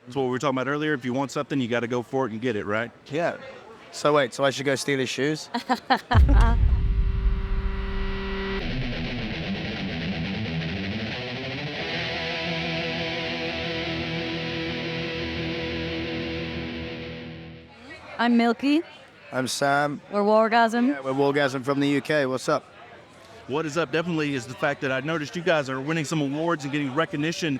That's what we were talking about earlier. If you want something, you got to go for it and get it, right? Yeah. So wait, so I should go steal his shoes? I'm Milky. I'm Sam. We're Wargasm. Yeah, we're Wargasm from the UK. What's up? What is up definitely is the fact that I noticed you guys are winning some awards and getting recognition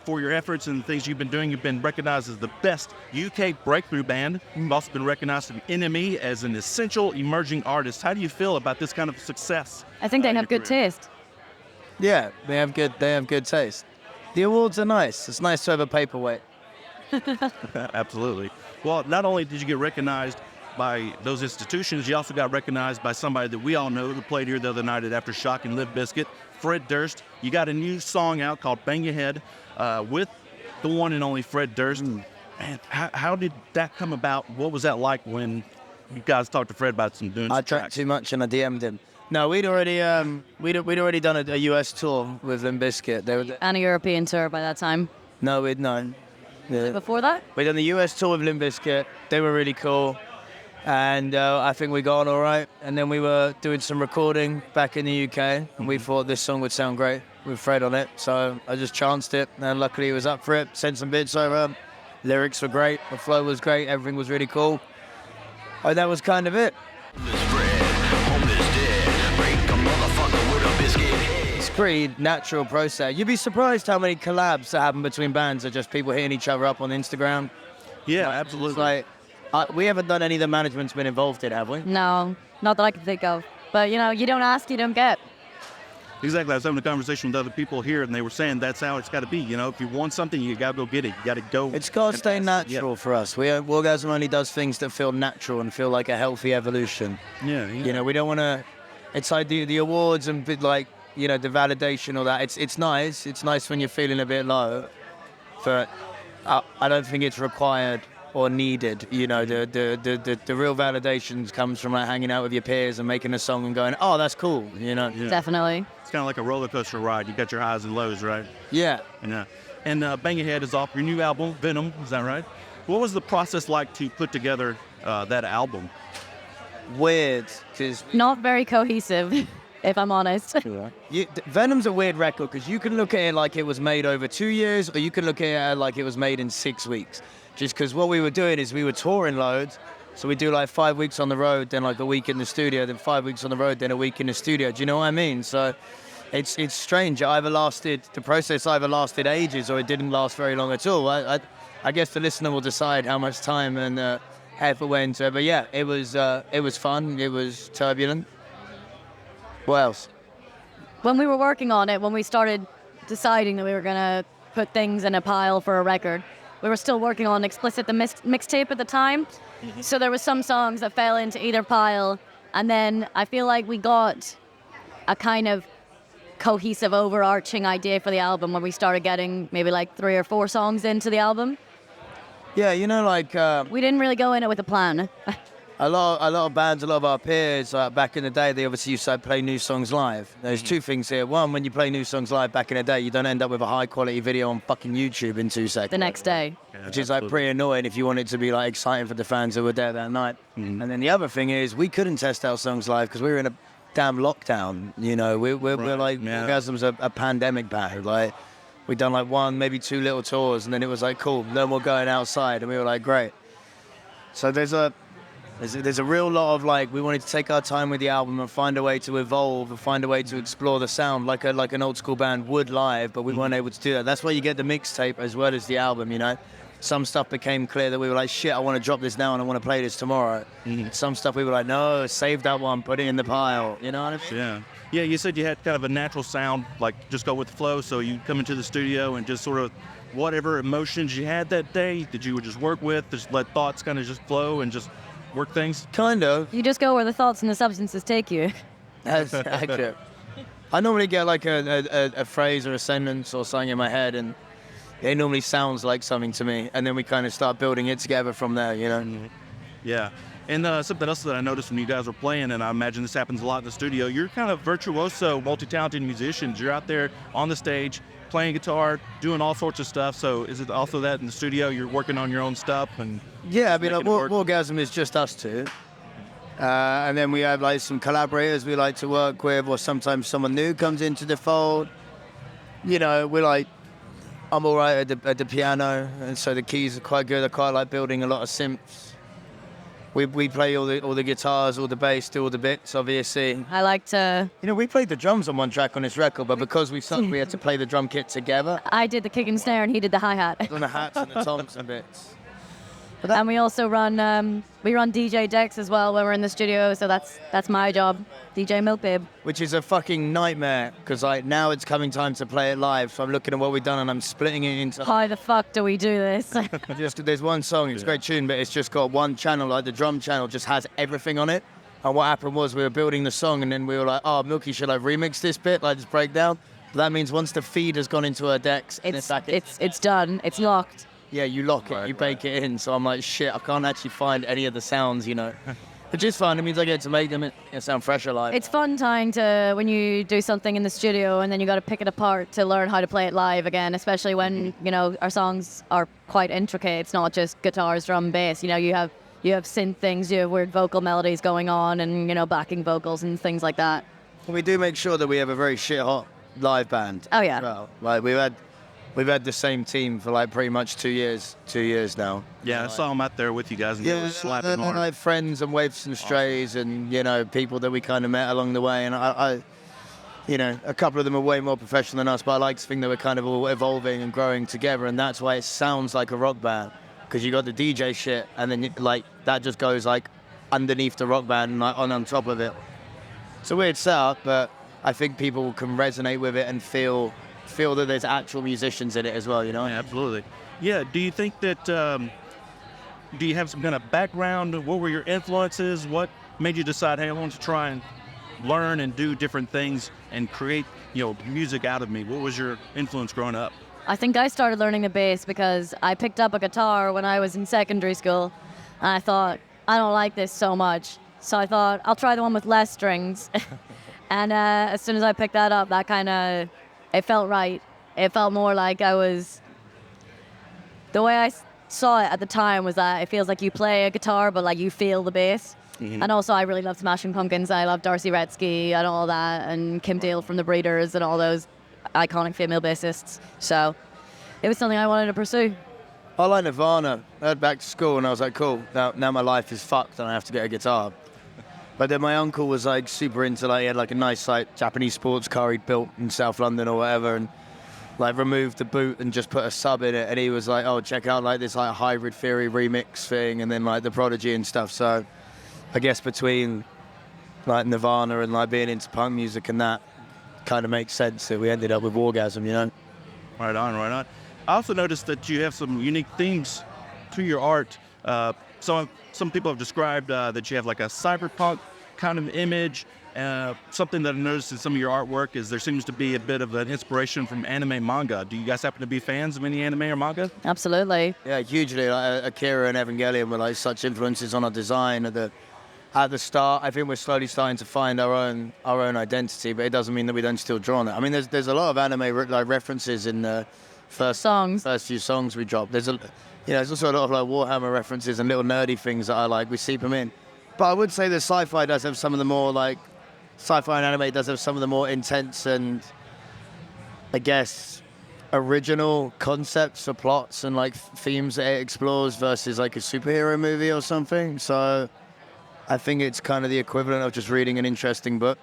for your efforts and the things you've been doing. You've been recognized as the best UK breakthrough band. You've also been recognized from NME as an essential emerging artist. How do you feel about this kind of success? I think they have good taste. Yeah, they have good taste. The awards are nice. It's nice to have a paperweight. Absolutely. Well, not only did you get recognized by those institutions, you also got recognized by somebody that we all know who played here the other night at Aftershock and Limp Bizkit, Fred Durst. You got a new song out called Bang Your Head with the one and only Fred Durst. Man, how did that come about? What was that like when you guys talked to Fred about some doing some I drank tracks? too much and I DM'd him. No, we'd already done a US tour with Limp Bizkit. They were And a European tour by that time. no, we'd known. Yeah. Before that? We done the US tour with Limp Bizkit. They were really cool. And I think we got on all right. And then we were doing some recording back in the UK. And we thought this song would sound great with Fred on it. So I just chanced it. And luckily he was up for it. Sent some bits over. Lyrics were great. The flow was great. Everything was really cool. And that was kind of it. It's pretty natural process. You'd be surprised how many collabs that happen between bands are just people hitting each other up on Instagram. Yeah, It's absolutely. like, we haven't done any of the management's been involved in, have we? No, not that I can think of. But, you know, you don't ask, you don't get. Exactly. I was having a conversation with other people here, and they were saying that's how it's got to be. You know, if you want something, you got to go get it. You got to go. It's got to stay and- natural for us. Wargasm only does things that feel natural and feel like a healthy evolution. Yeah. You know, we don't want to. It's like the awards and bit like, you know, the validation or that. It's nice. It's nice when you're feeling a bit low, but I don't think it's required or needed. You know, the real validations comes from like hanging out with your peers and making a song and going, oh, that's cool. You know. Yeah. Definitely. It's kind of like a roller coaster ride. You got your highs and lows, right? Yeah. And Bang Your Head is off your new album, Venom. Is that right? What was the process like to put together that album? Weird, because Not very cohesive, if I'm honest. Venom's a weird record because you can look at it like it was made over 2 years, or you can look at it like it was made in 6 weeks. Just because what we were doing is we were touring loads, so we do like 5 weeks on the road, then like a week in the studio, then 5 weeks on the road, then a week in the studio. Do you know what I mean? So it's strange. The process either lasted ages or it didn't last very long at all. I guess the listener will decide how much time and effort went into it. But yeah, it was fun. It was turbulent. What else? When we were working on it, when we started deciding that we were going to put things in a pile for a record, we were still working on Explicit, the mixtape at the time. So there were some songs that fell into either pile. And then I feel like we got a kind of cohesive, overarching idea for the album when we started getting maybe like 3 or 4 songs into the album. Yeah, you know, like We didn't really go in it with a plan. a lot of bands, a lot of our peers, back in the day, they obviously used to play new songs live. There's two things here. One, when you play new songs live back in the day, you don't end up with a high quality video on fucking YouTube in 2 seconds. The next day. Which is like pretty annoying if you want it to be like exciting for the fans who were there that night. And then the other thing is we couldn't test our songs live because we were in a damn lockdown. You know, we're like, yeah. Wargasm's a pandemic band. Like, we'd done like 1, maybe 2 little tours, and then it was like, cool, no more going outside, and we were like, great. So there's a real lot of like, we wanted to take our time with the album and find a way to evolve and find a way to explore the sound like an old school band would live, but we weren't able to do that. That's why you get the mixtape as well as the album, you know. Some stuff became clear that we were like, shit, I want to drop this now and I want to play this tomorrow. Some stuff we were like, no, save that one, put it in the pile. You know what I mean? Yeah. Yeah, you said you had kind of a natural sound, like just go with the flow. So you come into the studio and just sort of whatever emotions you had that day that you would just work with, just let thoughts kind of just flow and just work things. Kind of. You just go where the thoughts and the substances take you. That's accurate. I normally get like a phrase or a sentence or something in my head, and it normally sounds like something to me, and then we kind of start building it together from there, you know? Yeah. And something else that I noticed when you guys were playing, and I imagine this happens a lot in the studio, you're kind of virtuoso, multi-talented musicians. You're out there on the stage playing guitar, doing all sorts of stuff. So is it also that in the studio you're working on your own stuff and? Yeah, I mean, making it work? Wargasm is just us two. And then we have like some collaborators we like to work with, or sometimes someone new comes into the fold. You know, I'm all right at the piano, and so the keys are quite good. I quite like building a lot of synths. We play all the guitars, all the bass, do all the bits, obviously. I like to. You know, we played the drums on one track on this record, but because we had to play the drum kit together. I did the kick and snare, and he did the hi-hat. On the hats and the toms and bits. And we also run DJ decks as well when we're in the studio. So that's my job, DJ Milk Babe. Which is a fucking nightmare, because like now it's coming time to play it live. So I'm looking at what we've done and I'm splitting it into. How the fuck do we do this? There's one song, it's a great tune, but it's just got one channel, like the drum channel just has everything on it. And what happened was we were building the song and then we were like, oh, Milky, should I remix this bit, like this breakdown? But that means once the feed has gone into her decks, it's done, it's locked. Yeah, you lock it, you bake it in. So I'm like, shit, I can't actually find any of the sounds, you know. Which is fun. It means I get to make them sound fresher live. It's fun time when you do something in the studio and then you got to pick it apart to learn how to play it live again, especially when, you know, our songs are quite intricate. It's not just guitars, drum, bass. You know, you have synth things, you have weird vocal melodies going on and, you know, backing vocals and things like that. We do make sure that we have a very shit-hot live band. Oh, yeah. Well, like we've had the same team for like pretty much 2 years now. Yeah, I saw them out there with you guys, and they were slapping and hard. I have friends and Waves and Strays, and you know, people that we kind of met along the way. And I, you know, a couple of them are way more professional than us, but I like to think that we're kind of all evolving and growing together, and that's why it sounds like a rock band, because you got the DJ shit, and then like that just goes like underneath the rock band and like on top of it. It's a weird setup, but I think people can resonate with it and feel that there's actual musicians in it as well, you know? Yeah, absolutely. Yeah, do you think that, do you have some kind of background? What were your influences? What made you decide, hey, I want to try and learn and do different things and create, you know, music out of me? What was your influence growing up? I think I started learning the bass because I picked up a guitar when I was in secondary school, and I thought, I don't like this so much. So I thought, I'll try the one with less strings. And as soon as I picked that up, that kind of, it felt right. It felt more like the way I saw it at the time was that it feels like you play a guitar, but like you feel the bass. Mm-hmm. And also I really love Smashing Pumpkins. I love Darcy Retzky and all that, and Kim Deal from the Breeders and all those iconic female bassists. So it was something I wanted to pursue. I like Nirvana. I went back to school and I was like, cool, now my life is fucked and I have to get a guitar. But then my uncle was like super into, like, he had like a nice like Japanese sports car he'd built in South London or whatever, and like removed the boot and just put a sub in it, and he was like, oh, check out like this like Hybrid Theory remix thing, and then like the Prodigy and stuff. So I guess between like Nirvana and like being into punk music and that kind of makes sense that we ended up with Wargasm, you know? Right on, right on. I also noticed that you have some unique themes to your art. Some people have described that you have like a cyberpunk kind of image. Something that I noticed in some of your artwork is there seems to be a bit of an inspiration from anime manga. Do you guys happen to be fans of any anime or manga? Absolutely. Yeah, hugely. Like, Akira and Evangelion were like such influences on our design at the start. I think we're slowly starting to find our own identity, but it doesn't mean that we don't still draw on it. I mean, there's a lot of anime like references in the first few songs we dropped. There's also a lot of like Warhammer references and little nerdy things that I like. We seep them in. But I would say that sci-fi does have some of the more like, sci-fi and anime does have some of the more intense and, I guess, original concepts for plots and like themes that it explores versus like a superhero movie or something. So I think it's kind of the equivalent of just reading an interesting book,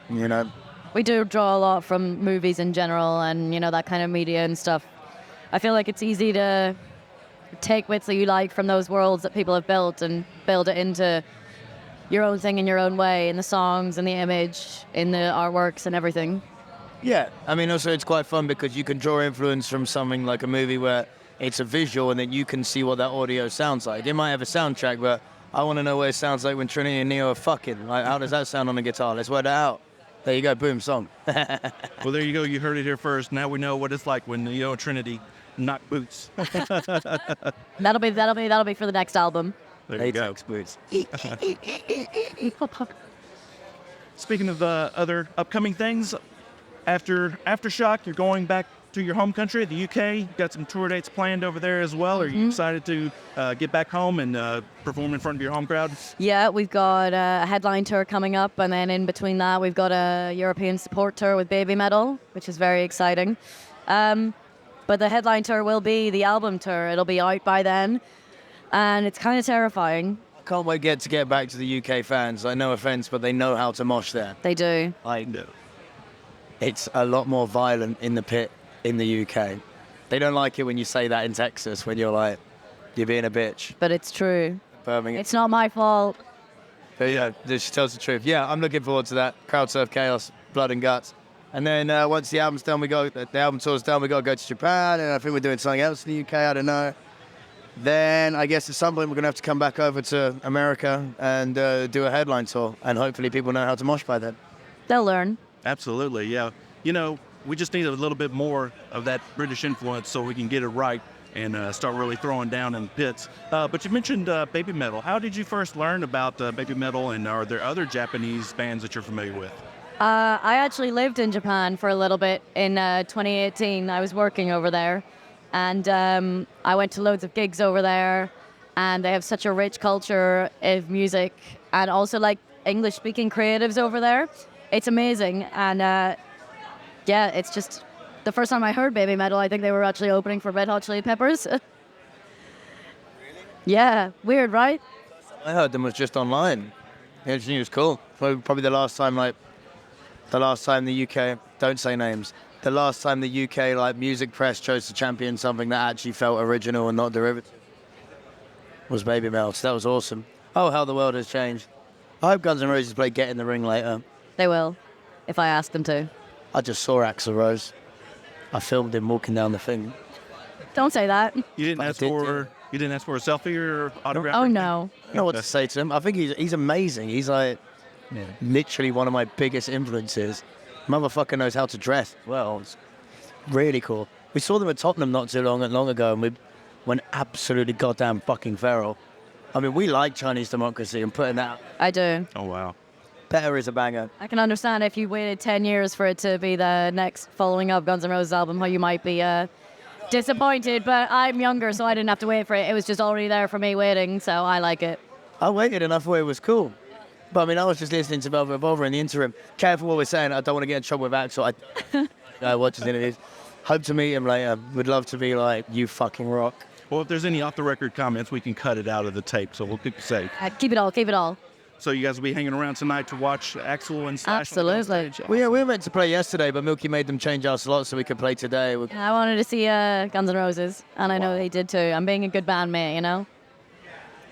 you know. We do draw a lot from movies in general and, you know, that kind of media and stuff. I feel like it's easy to take bits that you like from those worlds that people have built and build it into your own thing in your own way, in the songs and the image, in the artworks and everything. Yeah, I mean, also it's quite fun because you can draw influence from something like a movie where it's a visual and then you can see what that audio sounds like. It might have a soundtrack, but I want to know what it sounds like when Trinity and Neo are fucking. Like, how does that sound on a guitar? Let's work that out. There you go, boom, song. Well, there you go. You heard it here first. Now we know what it's like when Neo and Trinity knock boots. That'll be for the next album. There you go. Boots. Speaking of other upcoming things, after Aftershock, you're going back to your home country, the UK. Got some tour dates planned over there as well. Are you excited to get back home and perform in front of your home crowd? Yeah, we've got a headline tour coming up, and then in between that, we've got a European support tour with BABYMETAL, which is very exciting. But the headline tour will be the album tour. It'll be out by then, and it's kind of terrifying. Can't wait to get back to the UK fans. Like, no offense, but they know how to mosh there. They do. Like, it's a lot more violent in the pit in the UK. They don't like it when you say that in Texas, when you're like, you're being a bitch. But it's true. Birmingham. It's not my fault. But yeah, she tells the truth. Yeah, I'm looking forward to that. Crowd surf chaos, blood and guts. And then once the album's done, the album tour's done, we got to go to Japan, and I think we're doing something else in the UK, I don't know. Then I guess at some point we're going to have to come back over to America and do a headline tour, and hopefully people know how to mosh by then. They'll learn. Absolutely, yeah. You know, we just need a little bit more of that British influence so we can get it right and start really throwing down in the pits. But you mentioned BABYMETAL. How did you first learn about BABYMETAL, and are there other Japanese bands that you're familiar with? I actually lived in Japan for a little bit in 2018. I was working over there, and I went to loads of gigs over there, and they have such a rich culture of music, and also like English-speaking creatives over there. It's amazing, and yeah, it's just the first time I heard BABYMETAL, I think they were actually opening for Red Hot Chili Peppers. Really? Yeah, weird, right? I heard them was just online. It was cool. Probably the last time the UK, don't say names, the last time the UK like music press chose to champion something that actually felt original and not derivative was BABYMETAL. So that was awesome. Oh, how the world has changed. I hope Guns N' Roses play Get in the Ring later. They will, if I ask them to. I just saw Axl Rose. I filmed him walking down the thing. Don't say that. You didn't ask for a selfie or autograph? Oh no. You know what to say to him. I think he's amazing. He's like literally one of my biggest influences. Motherfucker knows how to dress well. It's really cool. We saw them at Tottenham not too long ago, and we went absolutely goddamn fucking feral. I mean, we like Chinese democracy and putting that. I do. Oh, wow. Better is a banger. I can understand if you waited 10 years for it to be the next following up Guns N' Roses album, how you might be disappointed, but I'm younger, so I didn't have to wait for it. It was just already there for me waiting, so I like it. I waited and I thought it was cool. But I mean, I was just listening to Velvet Revolver in the interim. Careful what we're saying, I don't want to get in trouble with Axl. I watch his interviews. Hope to meet him later. Would love to be like, you fucking rock. Well, if there's any off-the-record comments, we can cut it out of the tape, so we'll keep it safe. Keep it all, keep it all. So you guys will be hanging around tonight to watch Axl and Slash? Absolutely. We were meant to play yesterday, but Milky made them change our slots so we could play today. I wanted to see Guns N' Roses, and I know they did too. I'm being a good bandmate, you know?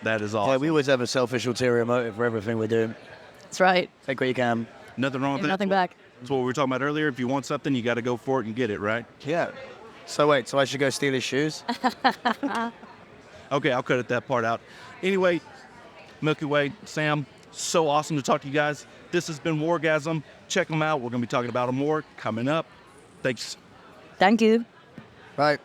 That is awesome. Yeah, we always have a selfish ulterior motive for everything we're doing. That's right. Take what you can. Nothing wrong with that. Nothing back. That's what we were talking about earlier. If you want something, you got to go for it and get it, right? Yeah. So wait, so I should go steal his shoes? Okay, I'll cut that part out. Anyway, Milky Way, Sam, so awesome to talk to you guys. This has been Wargasm. Check them out. We're going to be talking about them more coming up. Thanks. Thank you. Right.